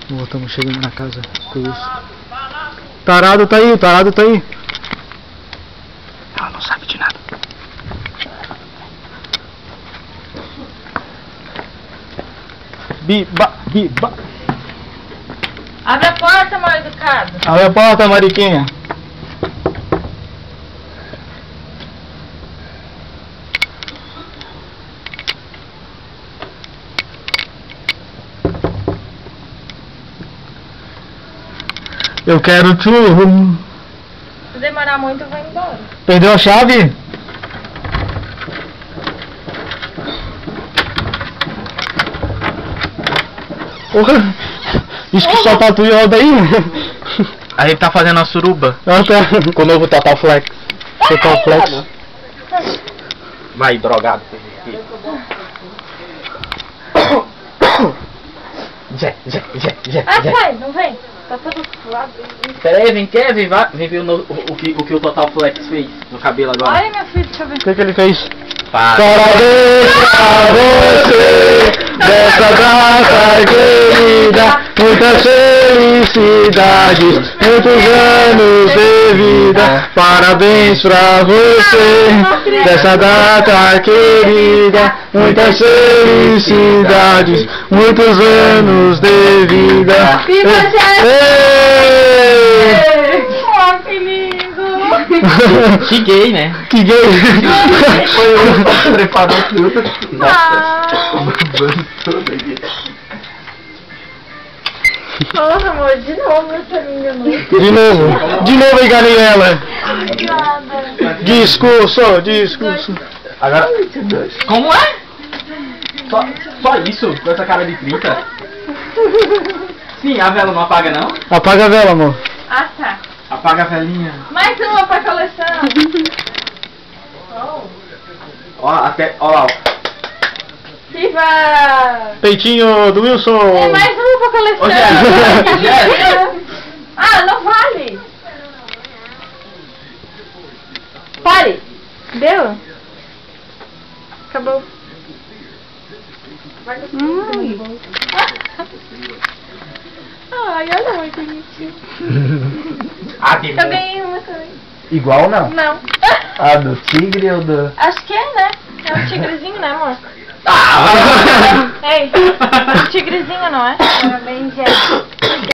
Boa, estamos chegando na casa. Tarado tá aí, tarado tá aí. Ela não sabe de nada. Biba, biba. Abre a porta, mal educado. Abre a porta, mariquinha. Eu quero churro. Se demorar muito, eu vou embora. Perdeu a chave? Porra! Diz que só tatu e roda aí. Aí ele tá fazendo a suruba. Com o novo Total Flex. Total Flex. Vai, drogado. Sai, não vem. Tá todo suado. Pera aí, vem Kevin, vem ver o que o Total Flex fez no cabelo agora. Olha, meu filho, deixa eu ver. O que ele fez? Parabéns pra você dessa data querida, muitas felicidades, muitos anos de vida. Parabéns pra você dessa data querida, muitas felicidades, muitos anos de vida. Oh, que lindo. Que gay, né? Que gay! Foi eu preparou tudo. Nossa, amor, de novo essa linda noite. De novo enganei ela. Obrigada. Discurso. Agora, como é? Só isso? Com essa cara de 30? Sim, a vela não apaga não? Apaga a vela, amor. Ah, tá. Apaga a velinha. Mais uma pra coleção. Ó, até, ó lá, ó. Viva! Peitinho do Wilson. É mais uma pra coleção. Ô, Jéssica. Ah, não vale. Pare. Deu? Acabou. Ai, olha muito bonitinho. Eu ganhei uma também. Igual não? Não. A do tigre ou do... Acho que é, né? É um tigrezinho, né, amor? Ah! Ei, tigrezinho, não é? Parabéns, Jéssica.